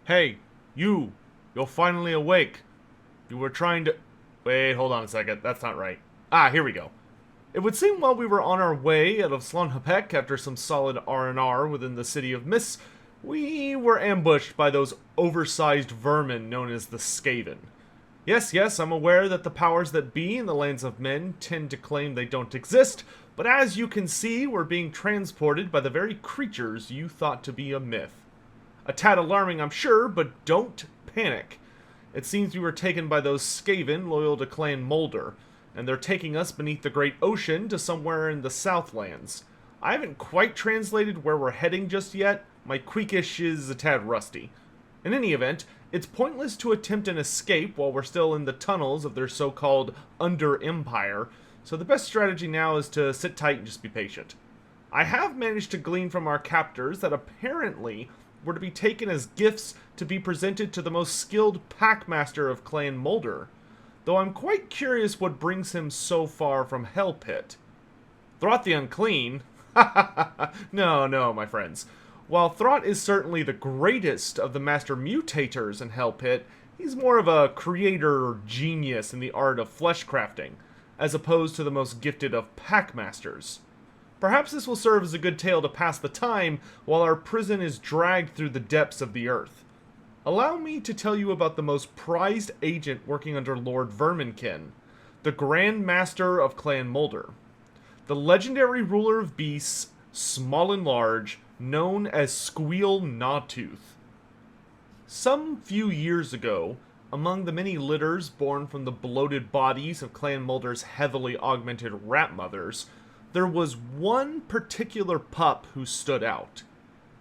Hey, you! You're finally awake. You were trying to... Wait, hold on a second. That's not right. Ah, here we go. It would seem while we were on our way out of Slunhapek after some solid R&R within the City of Mists, we were ambushed by those oversized vermin known as the Skaven. Yes, I'm aware that the powers that be in the lands of men tend to claim they don't exist, but as you can see, we're being transported by the very creatures you thought to be a myth. A tad alarming, I'm sure, but don't panic. It seems we were taken by those Skaven loyal to Clan Moulder, and they're taking us beneath the great ocean to somewhere in the Southlands. I haven't quite translated where we're heading just yet. My Queekish is a tad rusty. In any event, it's pointless to attempt an escape while we're still in the tunnels of their so-called Under-Empire, so the best strategy now is to sit tight and just be patient. I have managed to glean from our captors that apparently were to be taken as gifts to be presented to the most skilled packmaster of Clan Moulder, though I'm quite curious what brings him so far from Hell Pit. Throt the Unclean? No, my friends. While Throt is certainly the greatest of the master mutators in Hell Pit, he's more of a creator or genius in the art of flesh crafting, as opposed to the most gifted of packmasters. Perhaps this will serve as a good tale to pass the time while our prison is dragged through the depths of the earth. Allow me to tell you about the most prized agent working under Lord Verminkin, the Grand Master of Clan Moulder. The legendary ruler of beasts, small and large, known as Squeal Gnawtooth. Some few years ago, among the many litters born from the bloated bodies of Clan Moulder's heavily augmented rat mothers, there was one particular pup who stood out.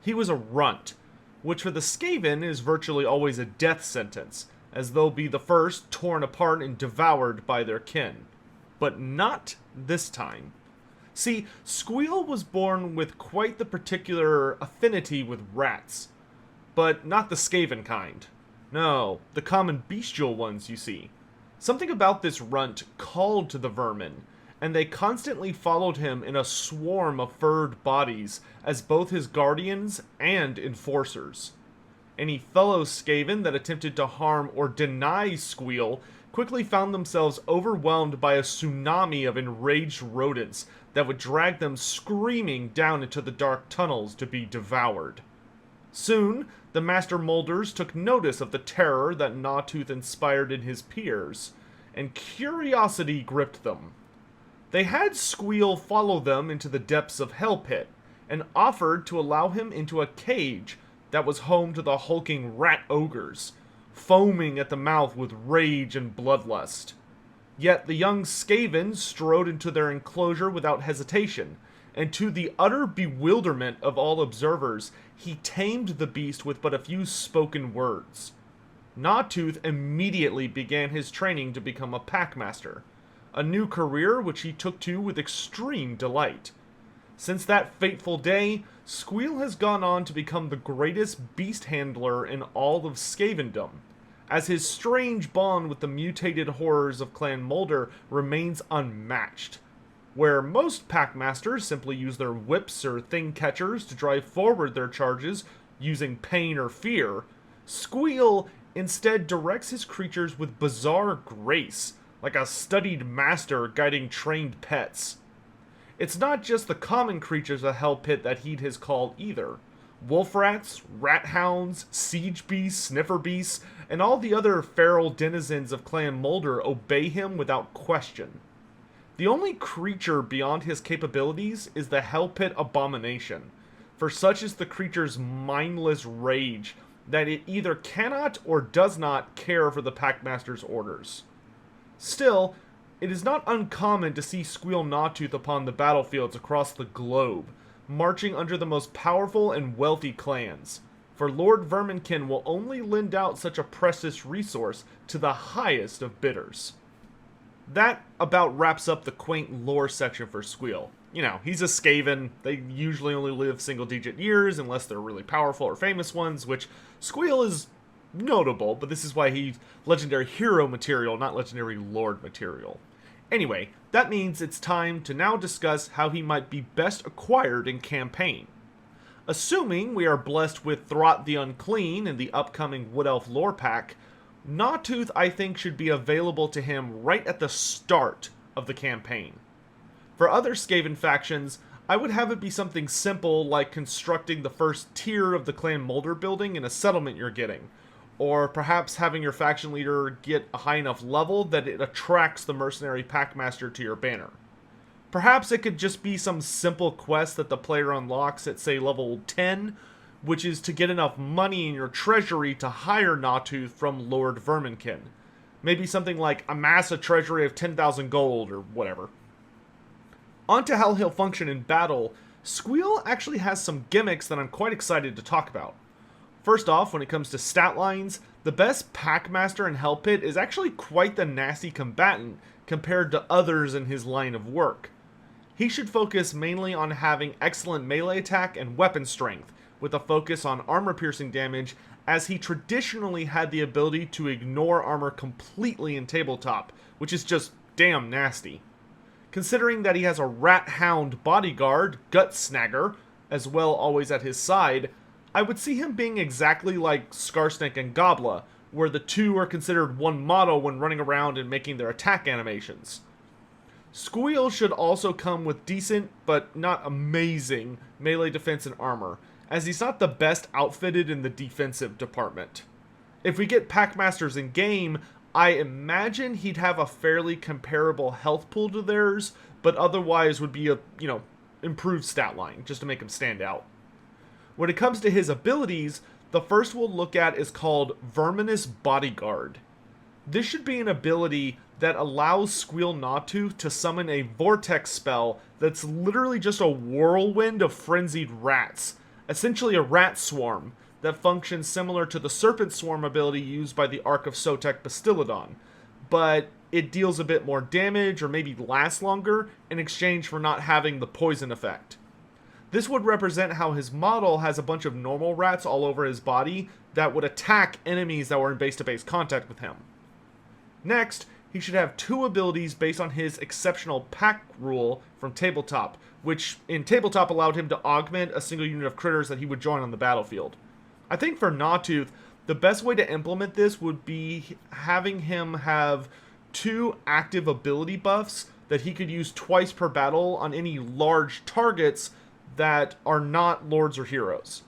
He was a runt, which for the Skaven is virtually always a death sentence, as they'll be the first torn apart and devoured by their kin. But not this time. See, Squeal was born with quite the particular affinity with rats, but not the Skaven kind. No, the common bestial ones, you see. Something about this runt called to the vermin, and they constantly followed him in a swarm of furred bodies as both his guardians and enforcers. Any fellow Skaven that attempted to harm or deny Squeal quickly found themselves overwhelmed by a tsunami of enraged rodents that would drag them screaming down into the dark tunnels to be devoured. Soon, the Master Moulders took notice of the terror that Gnawtooth inspired in his peers, and curiosity gripped them. They had Squeal follow them into the depths of Hell Pit, and offered to allow him into a cage that was home to the hulking rat ogres, foaming at the mouth with rage and bloodlust. Yet the young Skaven strode into their enclosure without hesitation, and to the utter bewilderment of all observers, he tamed the beast with but a few spoken words. Gnawtooth immediately began his training to become a packmaster, a new career which he took to with extreme delight. Since that fateful day, Squeal has gone on to become the greatest beast handler in all of Skavendom, as his strange bond with the mutated horrors of Clan Moulder remains unmatched. Where most packmasters simply use their whips or thing catchers to drive forward their charges using pain or fear, Squeal instead directs his creatures with bizarre grace, like a studied master guiding trained pets. It's not just the common creatures of Hell Pit that heed his call either. Wolf rats, rat hounds, siege beasts, sniffer beasts, and all the other feral denizens of Clan Moulder obey him without question. The only creature beyond his capabilities is the Hell Pit Abomination, for such is the creature's mindless rage that it either cannot or does not care for the Packmaster's orders. Still, it is not uncommon to see Squeal Gnawtooth upon the battlefields across the globe, marching under the most powerful and wealthy clans, for Lord Verminkin will only lend out such a precious resource to the highest of bidders. That about wraps up the quaint lore section for Squeal. You know, he's a Skaven, they usually only live single-digit years unless they're really powerful or famous ones, which Squeal is notable, but this is why he's legendary hero material, not legendary lord material. Anyway, that means it's time to now discuss how he might be best acquired in campaign. Assuming we are blessed with Throt the Unclean in the upcoming Wood Elf lore pack, Gnawtooth I think should be available to him right at the start of the campaign. For other Skaven factions, I would have it be something simple like constructing the first tier of the Clan Molder building in a settlement you're getting, or perhaps having your faction leader get a high enough level that it attracts the mercenary packmaster to your banner. Perhaps it could just be some simple quest that the player unlocks at, say, level 10, which is to get enough money in your treasury to hire Gnawtooth from Lord Verminkin. Maybe something like amass a treasury of 10,000 gold or whatever. On to how he'll function in battle, Squeal actually has some gimmicks that I'm quite excited to talk about. First off, when it comes to stat lines, the best Packmaster in Hell Pit is actually quite the nasty combatant compared to others in his line of work. He should focus mainly on having excellent melee attack and weapon strength, with a focus on armor-piercing damage, as he traditionally had the ability to ignore armor completely in tabletop, which is just damn nasty. Considering that he has a Rat Hound bodyguard, Gut Snagger, as well always at his side, I would see him being exactly like Skarsnik and Gobla, where the two are considered one model when running around and making their attack animations. Squeal should also come with decent, but not amazing, melee defense and armor, as he's not the best outfitted in the defensive department. If we get Packmasters in game, I imagine he'd have a fairly comparable health pool to theirs, but otherwise would be a, improved stat line, just to make him stand out. When it comes to his abilities, the first we'll look at is called Verminous Bodyguard. This should be an ability that allows Squeal Gnawtooth to summon a vortex spell that's literally just a whirlwind of frenzied rats, essentially a rat swarm that functions similar to the serpent swarm ability used by the Ark of Sotek Bastillodon, but it deals a bit more damage or maybe lasts longer in exchange for not having the poison effect. This would represent how his model has a bunch of normal rats all over his body that would attack enemies that were in base-to-base contact with him. Next, he should have two abilities based on his exceptional pack rule from Tabletop, which in Tabletop allowed him to augment a single unit of critters that he would join on the battlefield. I think for Gnawtooth, the best way to implement this would be having him have two active ability buffs that he could use twice per battle on any large targets that are not lords or heroes.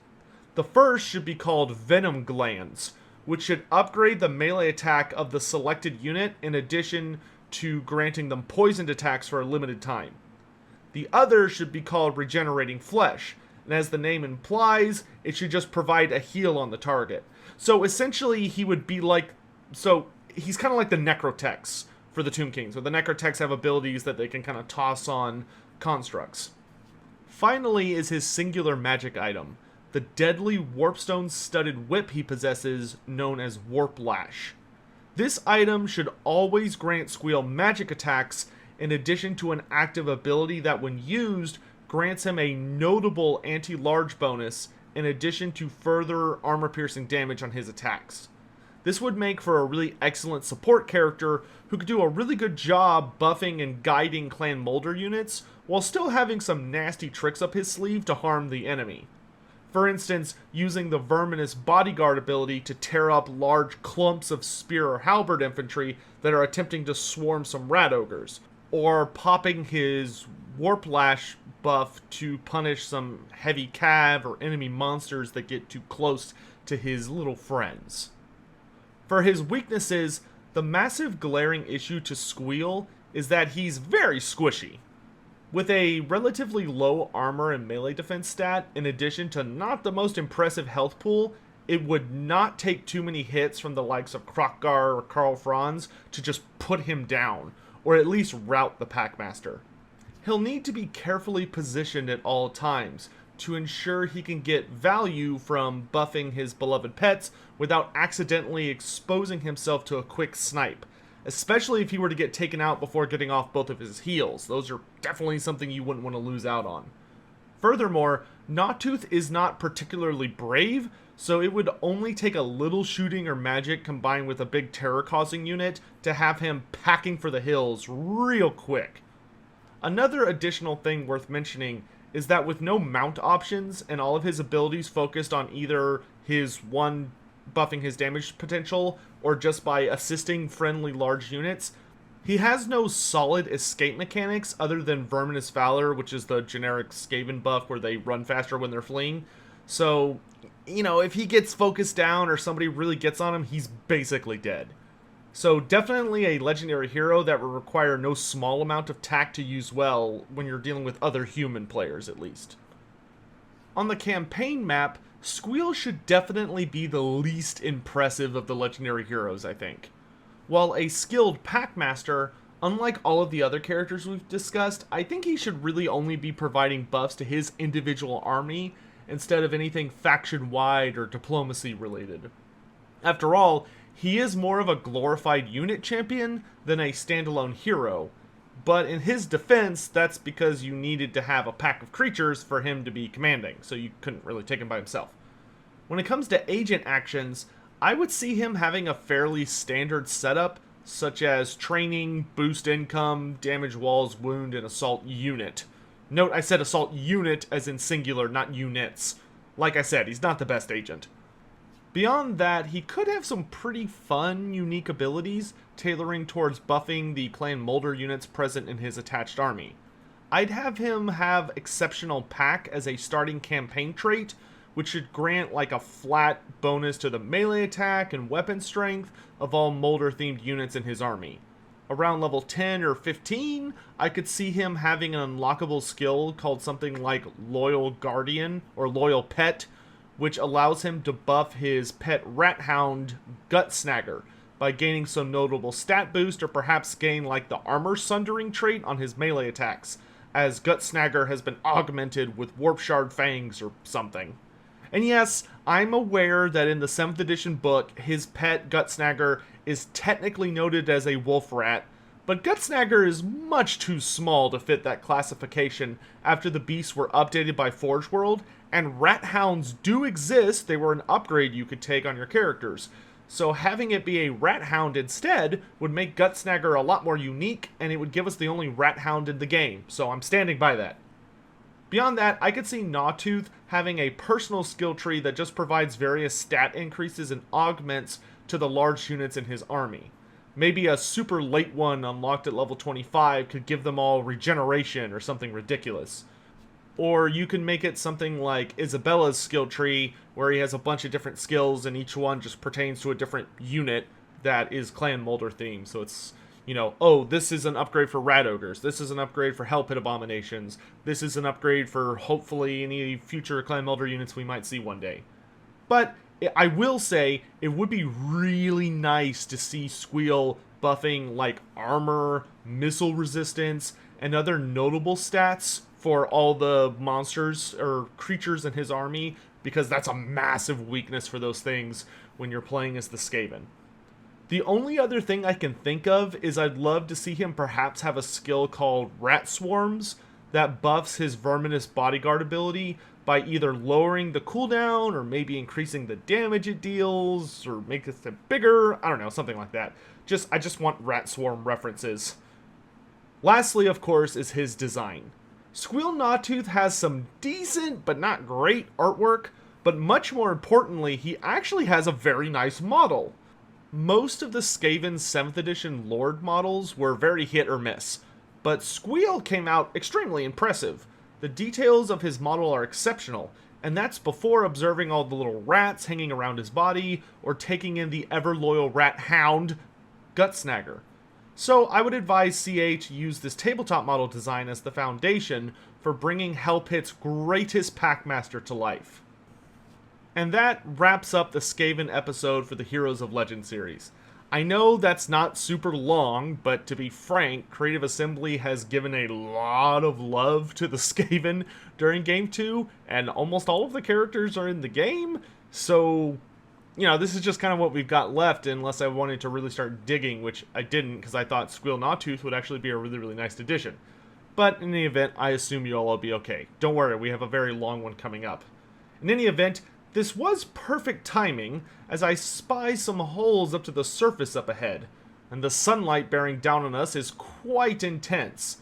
The first should be called Venom Glands, which should upgrade the melee attack of the selected unit in addition to granting them poisoned attacks for a limited time. The other should be called Regenerating Flesh, and as the name implies, it should just provide a heal on the target. So essentially he would be like, he's kind of like the Necrotex for the Tomb Kings, where the Necrotex have abilities that they can kind of toss on constructs. Finally is his singular magic item, the deadly warpstone-studded whip he possesses, known as Warp Lash. This item should always grant Squeal magic attacks, in addition to an active ability that when used, grants him a notable anti-large bonus, in addition to further armor-piercing damage on his attacks. This would make for a really excellent support character who could do a really good job buffing and guiding Clan Molder units, while still having some nasty tricks up his sleeve to harm the enemy. For instance, using the Verminous Bodyguard ability to tear up large clumps of spear or halberd infantry that are attempting to swarm some rat ogres, or popping his Warp Lash buff to punish some heavy cav or enemy monsters that get too close to his little friends. For his weaknesses, the massive glaring issue to Squeal is that he's very squishy. With a relatively low armor and melee defense stat, in addition to not the most impressive health pool, it would not take too many hits from the likes of Krokgar or Karl Franz to just put him down, or at least rout the Packmaster. He'll need to be carefully positioned at all times to ensure he can get value from buffing his beloved pets without accidentally exposing himself to a quick snipe, especially if he were to get taken out before getting off both of his heals. Those are definitely something you wouldn't want to lose out on. Furthermore, Gnawtooth is not particularly brave, so it would only take a little shooting or magic combined with a big terror-causing unit to have him packing for the hills real quick. Another additional thing worth mentioning is that with no mount options and all of his abilities focused on either his one buffing his damage potential or just by assisting friendly large units, he has no solid escape mechanics other than Verminous Valor, which is the generic Skaven buff where they run faster when they're fleeing. So, you know, if he gets focused down or somebody really gets on him, he's basically dead. So definitely a legendary hero that will require no small amount of tact to use well when you're dealing with other human players, at least. On the campaign map, Squeal should definitely be the least impressive of the legendary heroes, I think. While a skilled packmaster, unlike all of the other characters we've discussed, I think he should really only be providing buffs to his individual army instead of anything faction-wide or diplomacy-related. After all, he is more of a glorified unit champion than a standalone hero, but in his defense, that's because you needed to have a pack of creatures for him to be commanding, so you couldn't really take him by himself. When it comes to agent actions, I would see him having a fairly standard setup, such as training, boost income, damage walls, wound, and assault unit. Note I said assault unit as in singular, not units. Like I said, he's not the best agent. Beyond that, he could have some pretty fun, unique abilities, tailoring towards buffing the Clan Molder units present in his attached army. I'd have him have Exceptional Pack as a starting campaign trait, which should grant like a flat bonus to the melee attack and weapon strength of all Molder-themed units in his army. Around level 10 or 15, I could see him having an unlockable skill called something like Loyal Guardian or Loyal Pet, which allows him to buff his pet rat hound Gut Snagger by gaining some notable stat boost or perhaps gain like the Armor Sundering trait on his melee attacks, as Gut Snagger has been augmented with Warp Shard Fangs or something. And yes, I'm aware that in the 7th edition book, his pet Gut Snagger is technically noted as a wolf rat, but Gut Snagger is much too small to fit that classification after the beasts were updated by Forge World, and rat hounds do exist. They were an upgrade you could take on your characters. So having it be a rat hound instead would make Gut Snagger a lot more unique, and it would give us the only rat hound in the game, so I'm standing by that. Beyond that, I could see Gnawtooth having a personal skill tree that just provides various stat increases and augments to the large units in his army. Maybe a super late one unlocked at level 25 could give them all regeneration or something ridiculous. Or you can make it something like Isabella's skill tree, where he has a bunch of different skills and each one just pertains to a different unit that is Clan Molder themed. So it's, you know, oh, this is an upgrade for Rat Ogres, this is an upgrade for Hell Pit Abominations, this is an upgrade for hopefully any future Clan Molder units we might see one day. But I will say, it would be really nice to see Squeal buffing like armor, missile resistance, and other notable stats for all the monsters or creatures in his army, because that's a massive weakness for those things when you're playing as the Skaven. The only other thing I can think of is I'd love to see him perhaps have a skill called Rat Swarms that buffs his Verminous Bodyguard ability by either lowering the cooldown or maybe increasing the damage it deals or make it bigger. I don't know, something like that. I just want Rat Swarm references. Lastly, of course, is his design. Squeal Gnawtooth has some decent but not great artwork, but much more importantly, he actually has a very nice model. Most of the Skaven 7th edition Lord models were very hit or miss, but Squeal came out extremely impressive. The details of his model are exceptional, and that's before observing all the little rats hanging around his body or taking in the ever-loyal rat hound, Gut Snagger. So I would advise CA to use this tabletop model design as the foundation for bringing Hell Pit's greatest Packmaster to life. And that wraps up the Skaven episode for the Heroes of Legend series. I know that's not super long, but to be frank, Creative Assembly has given a lot of love to the Skaven during Game 2, and almost all of the characters are in the game, so, you know, this is just kind of what we've got left unless I wanted to really start digging, which I didn't because I thought Squeal Gnawtooth would actually be a really, really nice addition. But in any event, I assume you'll all be okay. Don't worry, we have a very long one coming up. In any event, this was perfect timing, as I spy some holes up to the surface up ahead, and the sunlight bearing down on us is quite intense.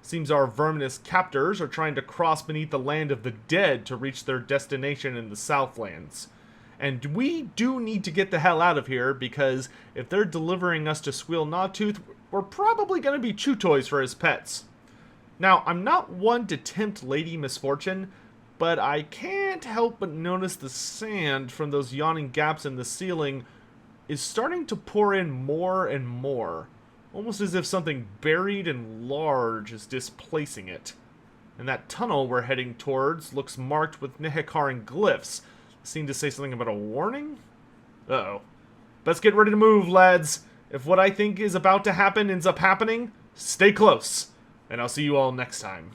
Seems our verminous captors are trying to cross beneath the land of the dead to reach their destination in the Southlands. And we do need to get the hell out of here, because if they're delivering us to Squeal Gnawtooth, we're probably going to be chew toys for his pets. Now, I'm not one to tempt Lady Misfortune, but I can't help but notice the sand from those yawning gaps in the ceiling is starting to pour in more and more. Almost as if something buried and large is displacing it. And that tunnel we're heading towards looks marked with Nehekaran glyphs. Seem to say something about a warning? Uh-oh. Let's get ready to move, lads. If what I think is about to happen ends up happening, stay close. And I'll see you all next time.